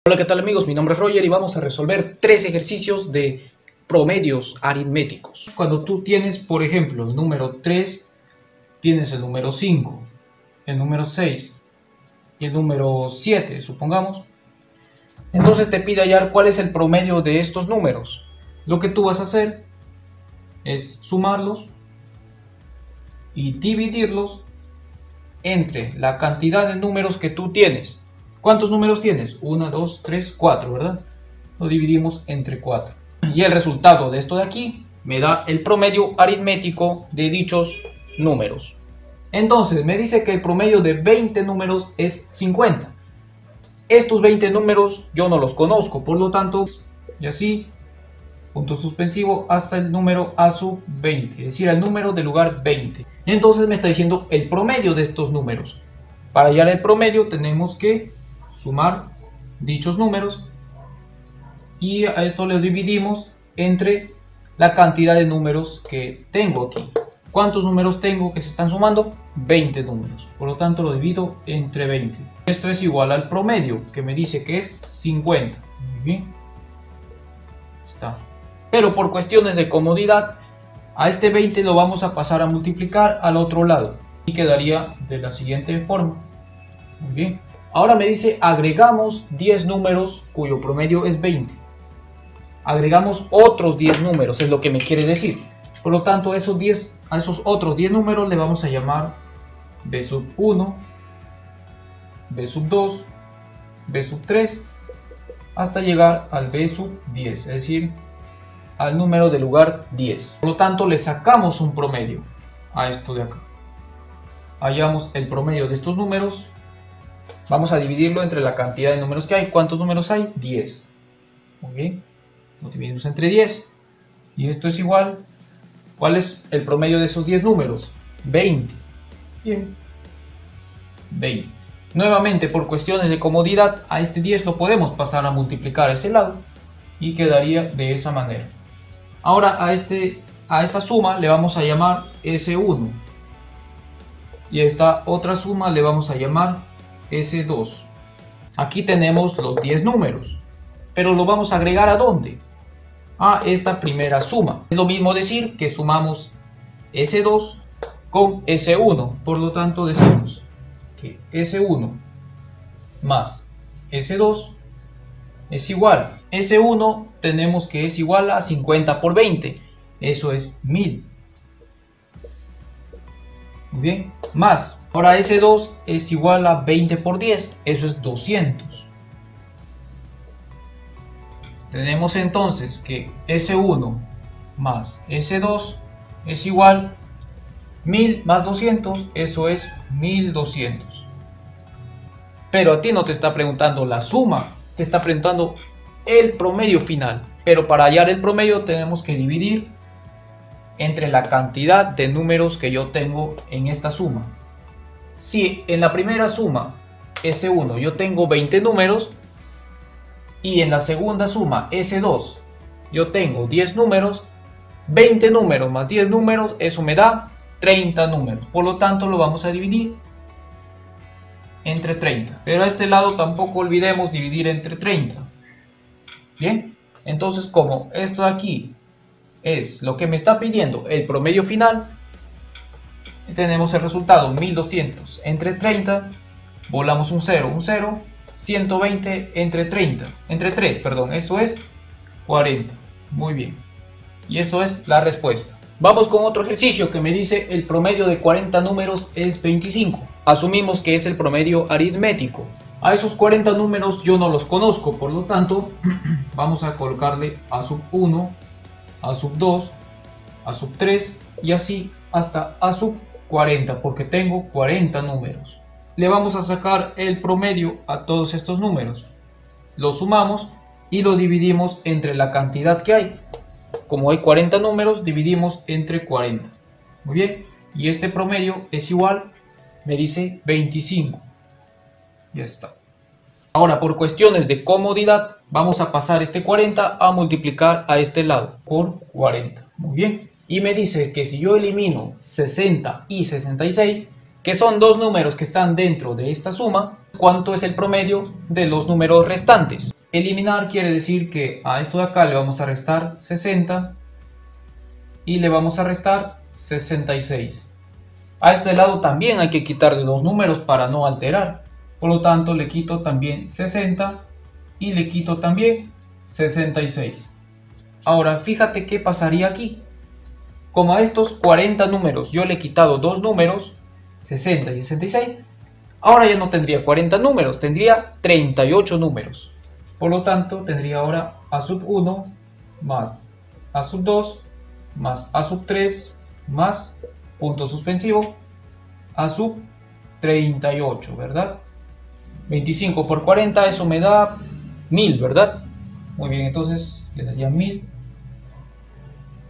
Hola, ¿qué tal amigos? Mi nombre es Roger y vamos a resolver 3 ejercicios de promedios aritméticos. Cuando tú tienes, por ejemplo, el número 3, tienes el número 5, el número 6 y el número 7, supongamos. Entonces te pide hallar cuál es el promedio de estos números. Lo que tú vas a hacer es sumarlos y dividirlos entre la cantidad de números que tú tienes. ¿Cuántos números tienes? 1, 2, 3, 4, ¿verdad? Lo dividimos entre 4. Y el resultado de esto de aquí me da el promedio aritmético de dichos números. Entonces me dice que el promedio de 20 números es 50. Estos 20 números yo no los conozco, por lo tanto, y así, punto suspensivo, hasta el número a sub 20, es decir, el número del lugar 20. Entonces me está diciendo el promedio de estos números. Para hallar el promedio tenemos que sumar dichos números y a esto le dividimos entre la cantidad de números que tengo aquí. ¿Cuántos números tengo que se están sumando? 20 números. Por lo tanto lo divido entre 20. Esto es igual al promedio que me dice que es 50. Muy bien. Está. Pero por cuestiones de comodidad, a este 20 lo vamos a pasar a multiplicar al otro lado. Y quedaría de la siguiente forma. Muy bien. Ahora me dice agregamos 10 números cuyo promedio es 20. Agregamos otros 10 números, es lo que me quiere decir. Por lo tanto, a esos otros 10 números le vamos a llamar b sub 1, b sub 2, b sub 3, hasta llegar al b sub 10, es decir, al número del lugar 10. Por lo tanto, le sacamos un promedio a esto de acá. Hallamos el promedio de estos números. Vamos a dividirlo entre la cantidad de números que hay. ¿Cuántos números hay? 10. Muy bien. Lo dividimos entre 10. Y esto es igual. ¿Cuál es el promedio de esos 10 números? 20. Bien. 20. Nuevamente, por cuestiones de comodidad, a este 10 lo podemos pasar a multiplicar a ese lado. Y quedaría de esa manera. Ahora a esta suma le vamos a llamar S1. Y a esta otra suma le vamos a llamar S2. Aquí tenemos los 10 números, pero lo vamos a agregar ¿a dónde? A esta primera suma. Es lo mismo decir que sumamos S2 con S1. Por lo tanto decimos que S1 más S2 es igual. S1 tenemos que es igual a 50 por 20. Eso es 1000. Muy bien. Más. Ahora S2 es igual a 20 por 10, eso es 200. Tenemos entonces que S1 más S2 es igual 1000 más 200, eso es 1200. Pero a ti no te está preguntando la suma, te está preguntando el promedio final. Pero para hallar el promedio tenemos que dividir entre la cantidad de números que yo tengo en esta suma. Si en la primera suma S1 yo tengo 20 números y en la segunda suma S2 yo tengo 10 números, 20 números más 10 números, eso me da 30 números. Por lo tanto lo vamos a dividir entre 30. Pero a este lado tampoco olvidemos dividir entre 30. Bien, entonces como esto de aquí es lo que me está pidiendo el promedio final, tenemos el resultado 1200 entre 30, volamos un 0, 120 entre 30, entre 3, perdón, eso es 40. Muy bien. Y eso es la respuesta. Vamos con otro ejercicio que me dice el promedio de 40 números es 25. Asumimos que es el promedio aritmético. A esos 40 números yo no los conozco, por lo tanto vamos a colocarle a sub 1, a sub 2, a sub 3 y así hasta a sub 40, porque tengo 40 números. Le vamos a sacar el promedio a todos estos números. Lo sumamos y lo dividimos entre la cantidad que hay. Como hay 40 números, dividimos entre 40. Muy bien. Y este promedio es igual, me dice 25. Ya está. Ahora, por cuestiones de comodidad, vamos a pasar este 40 a multiplicar a este lado por 40. Muy bien. Y me dice que si yo elimino 60 y 66, que son dos números que están dentro de esta suma, ¿cuánto es el promedio de los números restantes? Eliminar quiere decir que a esto de acá le vamos a restar 60 y le vamos a restar 66. A este lado también hay que quitarle los números para no alterar. Por lo tanto, le quito también 60 y le quito también 66. Ahora, fíjate qué pasaría aquí. Como a estos 40 números yo le he quitado dos números, 60 y 66, ahora ya no tendría 40 números, tendría 38 números. Por lo tanto, tendría ahora a sub 1 más a sub 2 más a sub 3 más punto suspensivo a sub 38, ¿verdad? 25 por 40, eso me da 1000, ¿verdad? Muy bien, entonces le daría 1000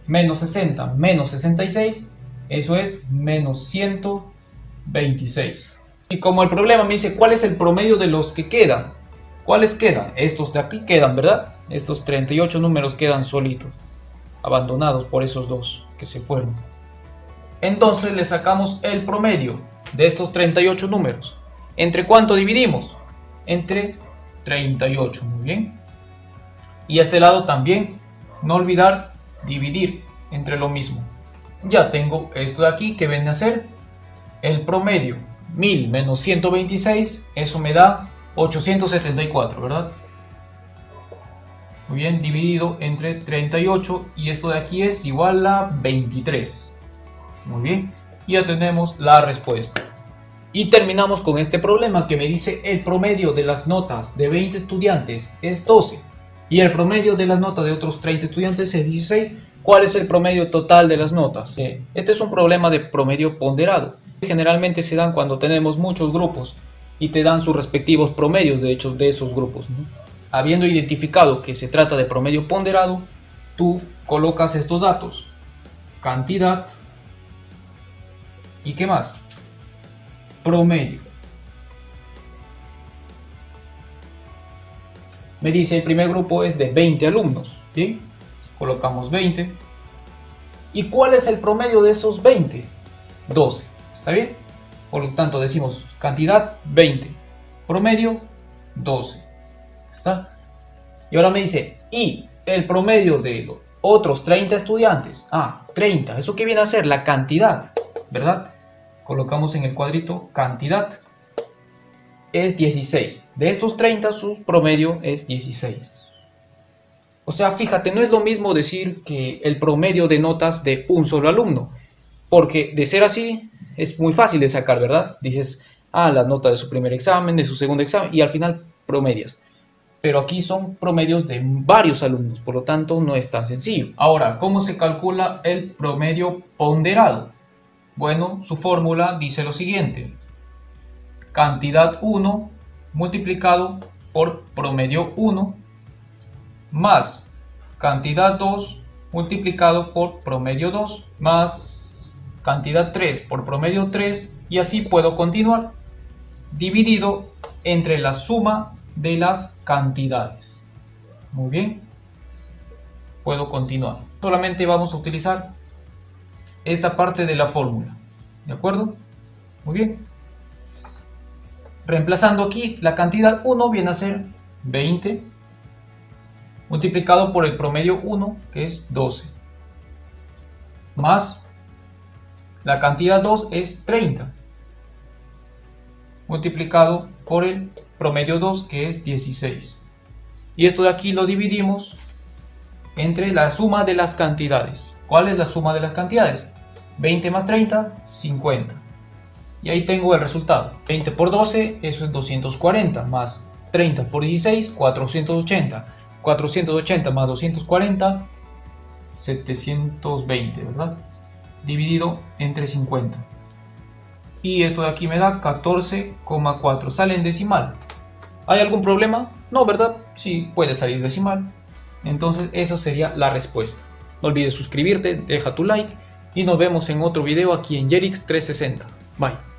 menos 60 menos 66, eso es menos 126. Y como el problema me dice cuál es el promedio de los que quedan, ¿cuáles quedan? Estos de aquí quedan, ¿verdad? Estos 38 números quedan solitos, abandonados por esos dos que se fueron. Entonces le sacamos el promedio de estos 38 números. ¿Entre cuánto dividimos? Entre 38, muy bien. Y a este lado también, no olvidar dividir entre lo mismo. Ya tengo esto de aquí que viene a ser el promedio. 1000 menos 126, eso me da 874, ¿verdad? Muy bien, dividido entre 38 y esto de aquí es igual a 23. Muy bien, ya tenemos la respuesta. Y terminamos con este problema que me dice el promedio de las notas de 20 estudiantes es 12 y el promedio de las notas de otros 30 estudiantes es 16. ¿Cuál es el promedio total de las notas? Este es un problema de promedio ponderado. Generalmente se dan cuando tenemos muchos grupos y te dan sus respectivos promedios de hecho de esos grupos, ¿no? Habiendo identificado que se trata de promedio ponderado, tú colocas estos datos: cantidad y ¿qué más? Promedio. Me dice el primer grupo es de 20 alumnos, ¿bien? Colocamos 20. ¿Y cuál es el promedio de esos 20? 12, ¿está bien? Por lo tanto decimos cantidad 20, promedio 12, ¿está? Y ahora me dice, ¿y el promedio de los otros 30 estudiantes? 30, ¿eso qué viene a ser? La cantidad, ¿verdad? Colocamos en el cuadrito cantidad, es 16. De estos 30 su promedio es 16. O sea, fíjate, no es lo mismo decir que el promedio de notas de un solo alumno, porque de ser así es muy fácil de sacar, ¿verdad? Dices, la nota de su primer examen, de su segundo examen, y al final promedias. Pero aquí son promedios de varios alumnos, por lo tanto no es tan sencillo. Ahora, ¿cómo se calcula el promedio ponderado? Bueno, su fórmula dice lo siguiente: cantidad 1 multiplicado por promedio 1 más cantidad 2 multiplicado por promedio 2 más cantidad 3 por promedio 3, y así puedo continuar, dividido entre la suma de las cantidades. Muy bien, puedo continuar. Solamente vamos a utilizar esta parte de la fórmula, ¿de acuerdo? Muy bien. Reemplazando aquí, la cantidad 1 viene a ser 20 multiplicado por el promedio 1, que es 12, más la cantidad 2 es 30 multiplicado por el promedio 2, que es 16. Y esto de aquí lo dividimos entre la suma de las cantidades. ¿Cuál es la suma de las cantidades? 20 más 30, 50. Y ahí tengo el resultado. 20 por 12, eso es 240, más 30 por 16, 480. 480 más 240, 720, ¿verdad? Dividido entre 50. Y esto de aquí me da 14,4. Sale en decimal. ¿Hay algún problema? No, ¿verdad? Sí, puede salir decimal. Entonces esa sería la respuesta. No olvides suscribirte, deja tu like y nos vemos en otro video aquí en Jerix 360. Bye.